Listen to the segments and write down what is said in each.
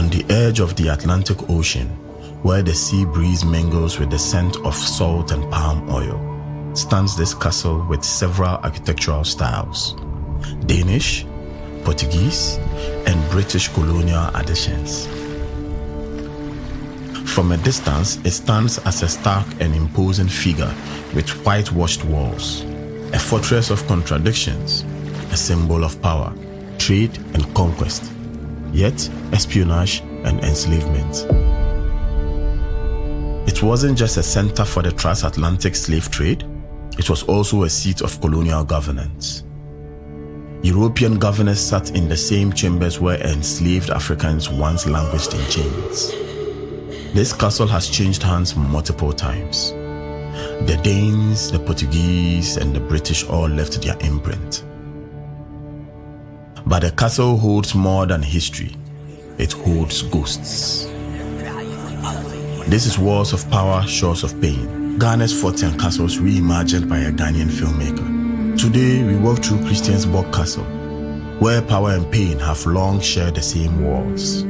On the edge of the Atlantic Ocean, where the sea breeze mingles with the scent of salt and palm oil, stands this castle with several architectural styles: Danish, Portuguese, and British colonial additions. From a distance, it stands as a stark and imposing figure with whitewashed walls, a fortress of contradictions, a symbol of power, trade and conquest, yet espionage and enslavement. It wasn't just a center for the transatlantic slave trade, it was also a seat of colonial governance. European governors sat in the same chambers where enslaved Africans once languished in chains. This castle has changed hands multiple times. The Danes, the Portuguese, and the British all left their imprint. But the castle holds more than history. It holds ghosts. This is Walls of Power, Shores of Pain, Ghana's forts and castles reimagined by a Ghanaian filmmaker. Today, we walk through Christiansborg Castle, where power and pain have long shared the same walls.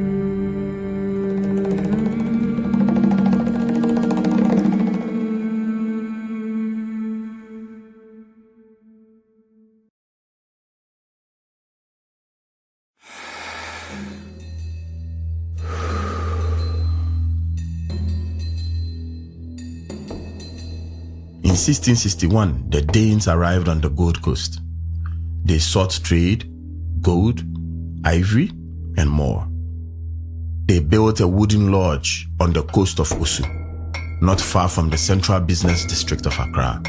In 1661, the Danes arrived on the Gold Coast. They sought trade, gold, ivory, and more. They built a wooden lodge on the coast of Osu, not far from the central business district of Accra.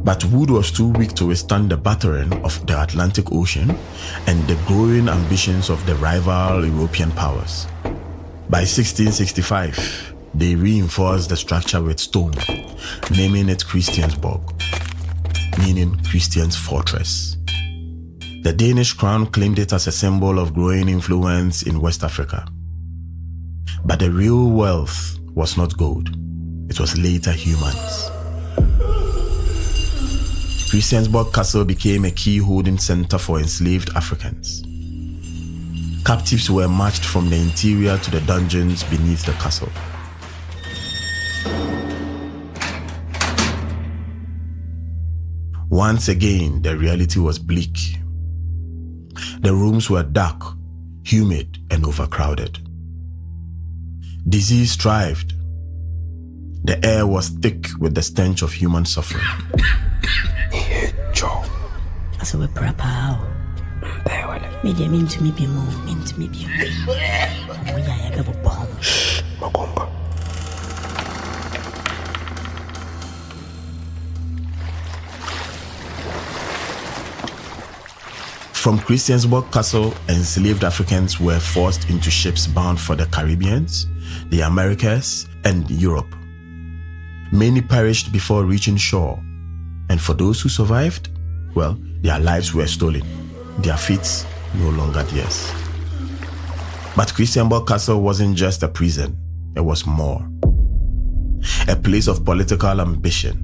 But wood was too weak to withstand the battering of the Atlantic Ocean and the growing ambitions of the rival European powers. By 1665, they reinforced the structure with stone, naming it Christiansborg, meaning Christian's fortress. The Danish crown claimed it as a symbol of growing influence in West Africa. But the real wealth was not gold, it was later humans. Christiansborg Castle became a key holding center for enslaved Africans. Captives were marched from the interior to the dungeons beneath the castle. Once again, the reality was bleak. The rooms were dark, humid, and overcrowded. Disease thrived. The air was thick with the stench of human suffering. So we prepare. Media mean to me be more, mean to me be more. We are a bomb. From Christiansborg Castle, enslaved Africans were forced into ships bound for the Caribbean, the Americas, and Europe. Many perished before reaching shore, and for those who survived, well, their lives were stolen, their feet no longer theirs. But Christiansborg Castle wasn't just a prison, it was more. A place of political ambition.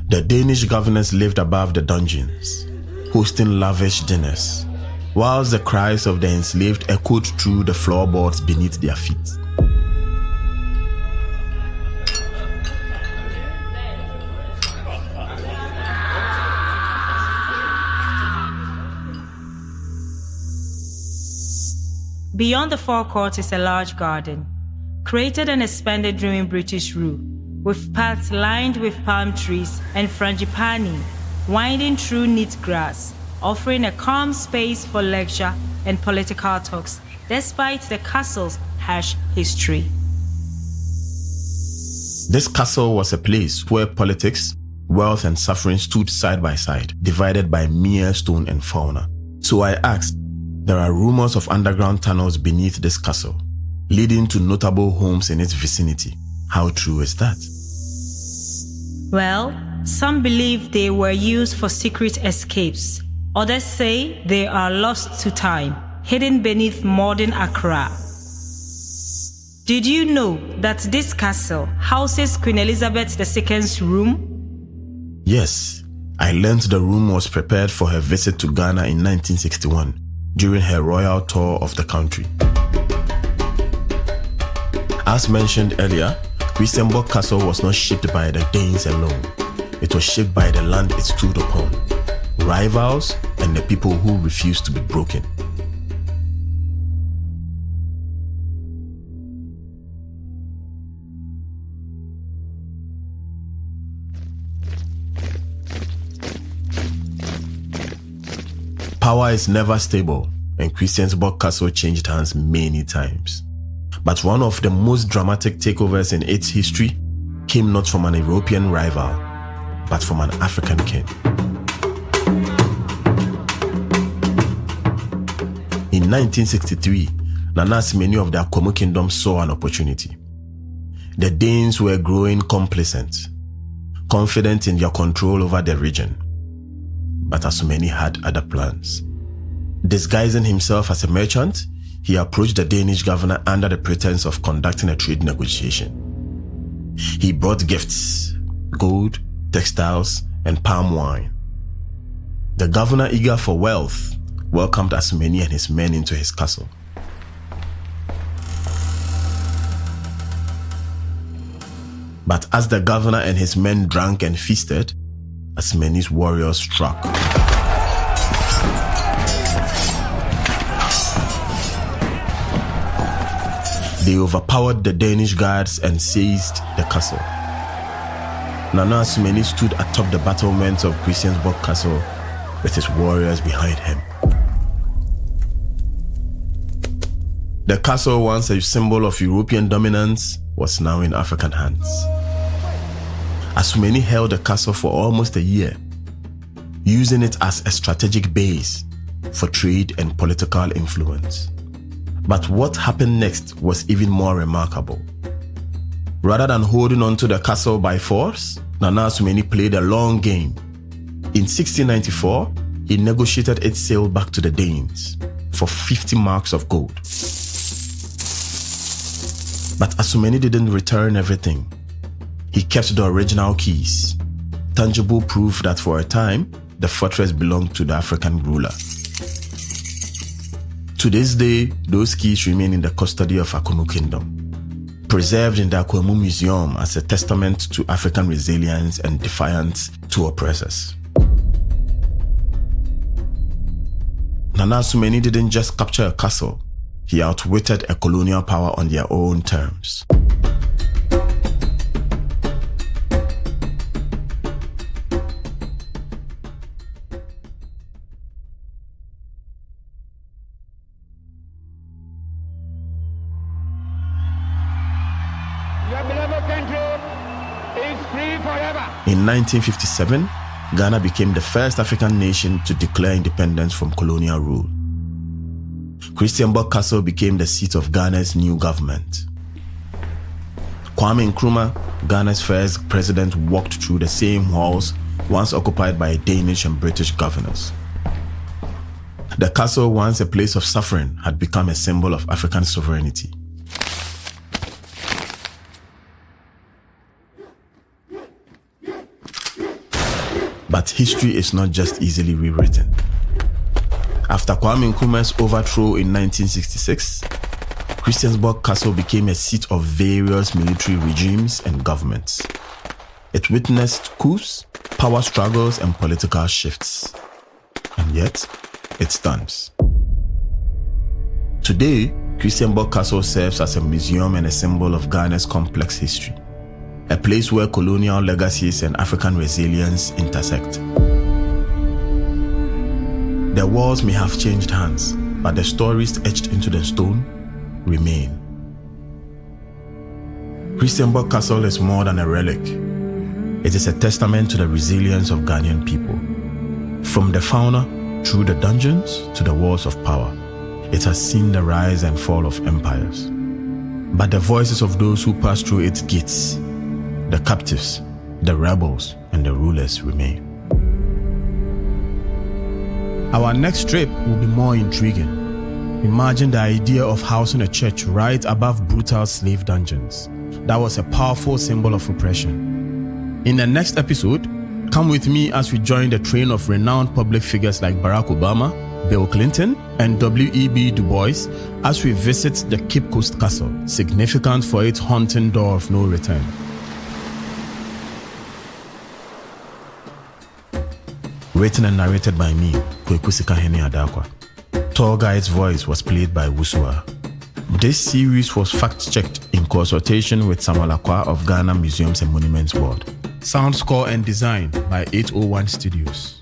The Danish governors lived above the dungeons, hosting lavish dinners, whilst the cries of the enslaved echoed through the floorboards beneath their feet. Beyond the forecourt is a large garden, created and expanded during British rule, with paths lined with palm trees and frangipani winding through neat grass, offering a calm space for lecture and political talks, despite the castle's harsh history. This castle was a place where politics, wealth, and suffering stood side by side, divided by mere stone and fauna. So I asked, there are rumors of underground tunnels beneath this castle, leading to notable homes in its vicinity. How true is that? Well, some believe they were used for secret escapes. Others say they are lost to time, hidden beneath modern Accra. Did you know that this castle houses Queen Elizabeth II's room? Yes, I learned the room was prepared for her visit to Ghana in 1961 during her royal tour of the country. As mentioned earlier, Christiansborg Castle was not shaped by the Danes alone. It was shaped by the land it stood upon, rivals, and the people who refused to be broken. Power is never stable, and Christiansborg Castle changed hands many times. But one of the most dramatic takeovers in its history came not from an European rival, but from an African king. In 1963, Nana Sikahene of the Kwaku kingdom saw an opportunity. The Danes were growing complacent, confident in their control over the region. But Sikahene had other plans. Disguising himself as a merchant, he approached the Danish governor under the pretense of conducting a trade negotiation. He brought gifts, gold, textiles, and palm wine. The governor, eager for wealth, welcomed Sikahene and his men into his castle. But as the governor and his men drank and feasted, Sikahene's warriors struck. They overpowered the Danish guards and seized the castle. Nana Sikahene stood atop the battlements of Christiansborg Castle with his warriors behind him. The castle, once a symbol of European dominance, was now in African hands. Sikahene held the castle for almost a year, using it as a strategic base for trade and political influence. But what happened next was even more remarkable. Rather than holding on to the castle by force, Nana Sikahene played a long game. In 1694, he negotiated its sale back to the Danes for 50 marks of gold. But Sikahene didn't return everything. He kept the original keys, tangible proof that for a time, the fortress belonged to the African ruler. To this day, those keys remain in the custody of Kwaku Kingdom, preserved in the Kwaku Museum as a testament to African resilience and defiance to oppressors. Nana Sikahene didn't just capture a castle, he outwitted a colonial power on their own terms. In 1957, Ghana became the first African nation to declare independence from colonial rule. Christiansborg Castle became the seat of Ghana's new government. Kwame Nkrumah, Ghana's first president, walked through the same halls once occupied by Danish and British governors. The castle, once a place of suffering, had become a symbol of African sovereignty. But history is not just easily rewritten. After Kwame Nkrumah's overthrow in 1966, Christiansborg Castle became a seat of various military regimes and governments. It witnessed coups, power struggles, and political shifts. And yet, it stands. Today, Christiansborg Castle serves as a museum and a symbol of Ghana's complex history. A place where colonial legacies and African resilience intersect. The walls may have changed hands, but the stories etched into the stone remain. Christiansborg Castle is more than a relic. It is a testament to the resilience of Ghanaian people. From the fauna through the dungeons to the walls of power, it has seen the rise and fall of empires. But the voices of those who passed through its gates, the captives, the rebels, and the rulers remain. Our next trip will be more intriguing. Imagine the idea of housing a church right above brutal slave dungeons. That was a powerful symbol of oppression. In the next episode, come with me as we join the train of renowned public figures like Barack Obama, Bill Clinton, and W.E.B. Du Bois as we visit the Cape Coast Castle, significant for its haunting door of no return. Written and narrated by me, Kwaku Sikahene Adakwa. Tour guide's voice was played by Wusua. This series was fact-checked in consultation with Samuel Akwa of Ghana Museums and Monuments Board. Sound score and design by 801 Studios.